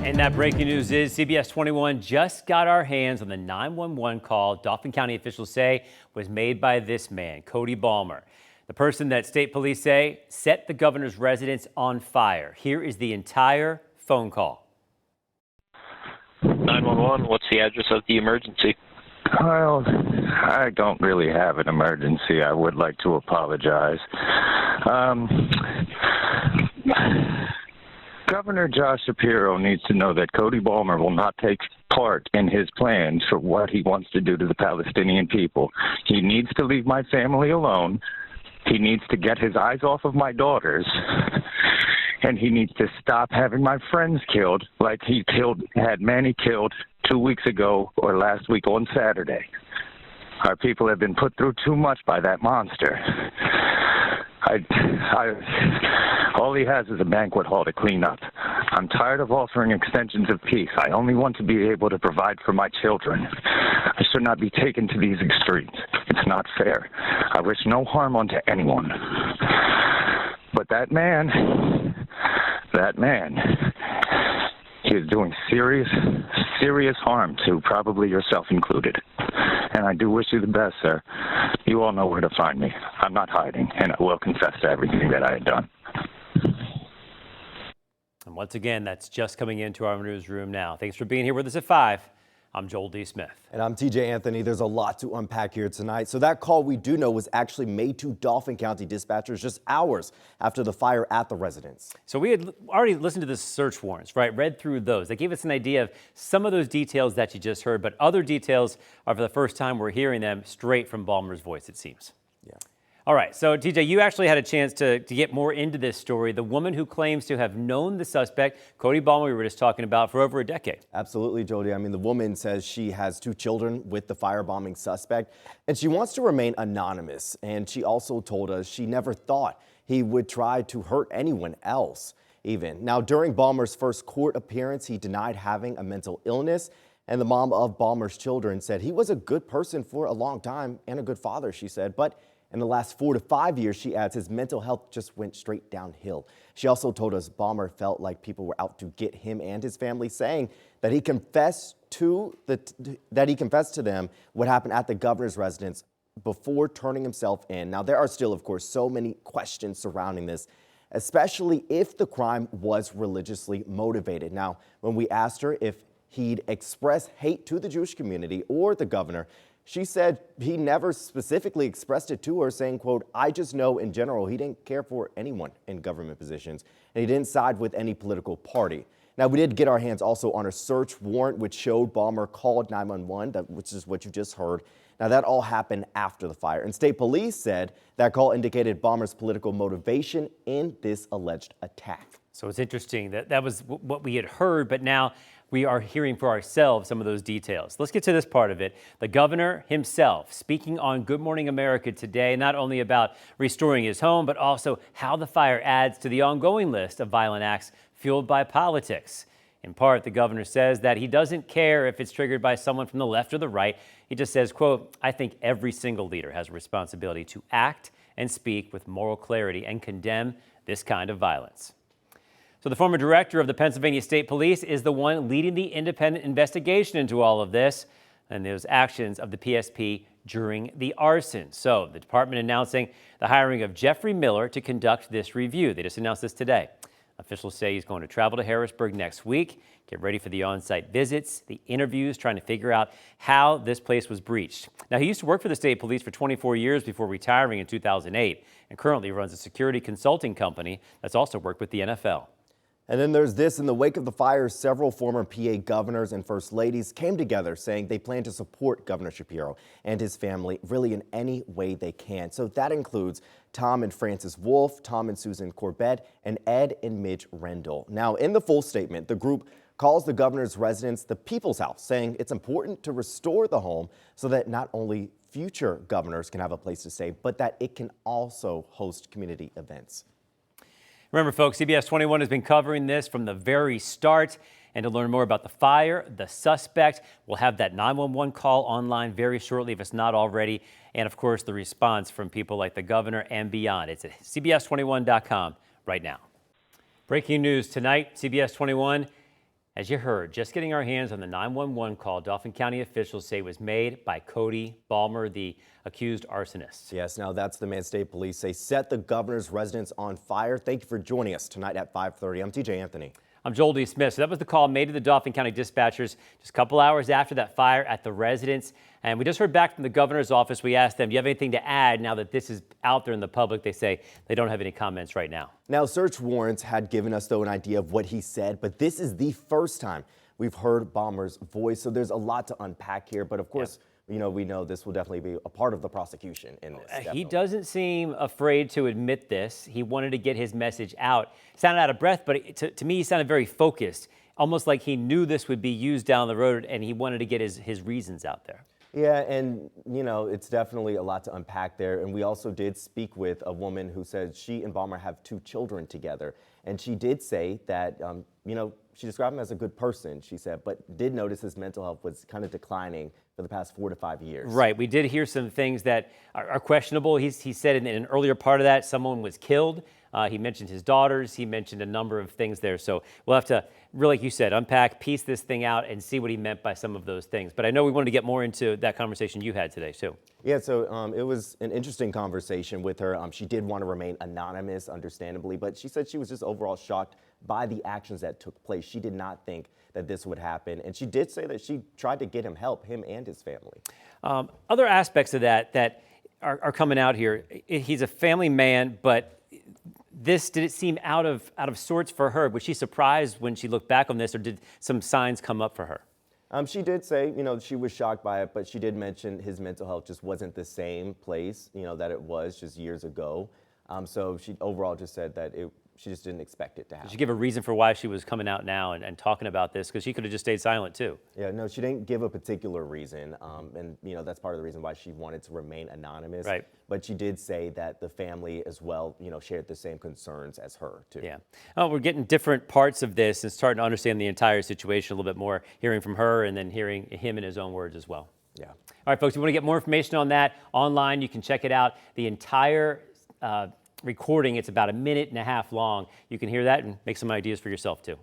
And that breaking news is CBS 21 just got our hands on the 911 call Dauphin County officials say was made by this man, Cody Balmer, the person that state police say set the governor's residence on fire. Here is the entire phone call. 911, what's the address of the emergency? Well, I don't really have an emergency. I would like to apologize. Governor Josh Shapiro needs to know that Cody Balmer will not take part in his plans for what he wants to do to the Palestinian people. He needs to leave my family alone. He needs to get his eyes off of my daughters. And he needs to stop having my friends killed like he had Manny killed 2 weeks ago or last week on Saturday. Our people have been put through too much by that monster. All he has is a banquet hall to clean up. I'm tired of offering extensions of peace. I only want to be able to provide for my children. I should not be taken to these extremes. It's not fair. I wish no harm onto anyone. But that man, he is doing serious harm to probably yourself included. And I do wish you the best, sir. You all know where to find me. I'm not hiding, and I will confess to everything that I had done. And once again, that's just coming into our newsroom now. Thanks for being here with us at 5. I'm Joel D. Smith. And I'm TJ Anthony. There's a lot to unpack here tonight. So that call we do know was actually made to Dauphin County dispatchers just hours after the fire at the residence. So we had already listened to the search warrants, right? Read through those. They gave us an idea of some of those details that you just heard, but other details are for the first time we're hearing them straight from Balmer's voice, it seems. Yeah. All right, so TJ, you actually had a chance to get more into this story. The woman who claims to have known the suspect, Cody Balmer, we were just talking about, for over a decade. Absolutely, Jody. I mean, the woman says she has 2 children with the firebombing suspect, and she wants to remain anonymous. And she also told us she never thought he would try to hurt anyone else, even. Now, during Balmer's first court appearance, he denied having a mental illness. And the mom of Balmer's children said he was a good person for a long time and a good father, she said. But in the last 4 to 5 years, she adds, his mental health just went straight downhill. She also told us Balmer felt like people were out to get him and his family, saying that he confessed to them what happened at the governor's residence before turning himself in. Now, there are still, of course, so many questions surrounding this, especially if the crime was religiously motivated. Now, when we asked her if he'd express hate to the Jewish community or the governor, she said he never specifically expressed it to her, saying, quote, "I just know in general he didn't care for anyone in government positions, and he didn't side with any political party." Now, we did get our hands also on a search warrant, which showed Balmer called 911, which is what you just heard. Now, that all happened after the fire, and state police said that call indicated Balmer's political motivation in this alleged attack. So it's interesting that was what we had heard, but now we are hearing for ourselves some of those details. Let's get to this part of it. The governor himself speaking on Good Morning America today, not only about restoring his home, but also how the fire adds to the ongoing list of violent acts fueled by politics. In part, the governor says that he doesn't care if it's triggered by someone from the left or the right. He just says, quote, "I think every single leader has a responsibility to act and speak with moral clarity and condemn this kind of violence." So the former director of the Pennsylvania State Police is the one leading the independent investigation into all of this and those actions of the PSP during the arson. So the department announcing the hiring of Jeffrey Miller to conduct this review. They just announced this today. Officials say he's going to travel to Harrisburg next week, get ready for the on-site visits, the interviews, trying to figure out how this place was breached. Now, he used to work for the state police for 24 years before retiring in 2008 and currently runs a security consulting company that's also worked with the NFL. And then there's this. In the wake of the fire, several former PA governors and first ladies came together saying they plan to support Governor Shapiro and his family really in any way they can. So that includes Tom and Francis Wolf, Tom and Susan Corbett, and Ed and Midge Rendell. Now, in the full statement, the group calls the governor's residence the People's House, saying it's important to restore the home so that not only future governors can have a place to stay, but that it can also host community events. Remember, folks, CBS 21 has been covering this from the very start. And to learn more about the fire, the suspect, we'll have that 911 call online very shortly if it's not already. And, of course, the response from people like the governor and beyond. It's at CBS21.com right now. Breaking news tonight, CBS 21 As you heard, just getting our hands on the 911 call, Dauphin County officials say was made by Cody Balmer, the accused arsonist. Yes, now that's the man State Police say set the governor's residence on fire. Thank you for joining us tonight at 5:30. I'm TJ Anthony. I'm Joel D. Smith. So that was the call made to the Dauphin County dispatchers just a couple hours after that fire at the residence. And we just heard back from the governor's office. We asked them, do you have anything to add now that this is out there in the public? They say they don't have any comments right now. Now, search warrants had given us, though, an idea of what he said, but this is the first time we've heard Balmer's voice. So there's a lot to unpack here. But of course, we know this will definitely be a part of the prosecution in this. He doesn't seem afraid to admit this. He wanted to get his message out. Sounded out of breath, but to me, he sounded very focused, almost like he knew this would be used down the road and he wanted to get his reasons out there. Yeah, and it's definitely a lot to unpack there. And we also did speak with a woman who said she and Balmer have 2 children together. And she did say that, she described him as a good person, she said, but did notice his mental health was kind of declining for the past 4 to 5 years. Right. We did hear some things that are questionable. He said in an earlier part of that, someone was killed. He mentioned his daughters. He mentioned a number of things there. So we'll have to, really, like you said, unpack, piece this thing out and see what he meant by some of those things. But I know we wanted to get more into that conversation you had today, too. Yeah, so it was an interesting conversation with her. She did want to remain anonymous, understandably, but she said she was just overall shocked by the actions that took place. She did not think that this would happen. And she did say that she tried to get him help, him and his family. Other aspects of that are coming out here. He's a family man, but did it seem out of sorts for her? Was she surprised when she looked back on this, or did some signs come up for her? She did say, she was shocked by it, but she did mention his mental health just wasn't the same place, that it was just years ago. So she overall just said that she just didn't expect it to happen. Did she give a reason for why she was coming out now and talking about this? Because she could have just stayed silent too. Yeah, no, she didn't give a particular reason. And, that's part of the reason why she wanted to remain anonymous. Right. But she did say that the family as well, shared the same concerns as her too. Yeah. Oh, we're getting different parts of this and starting to understand the entire situation a little bit more, hearing from her and then hearing him in his own words as well. Yeah. All right, folks, if you want to get more information on that online, you can check it out. The entire recording, it's about 1.5 minutes long. You can hear that and make some ideas for yourself too.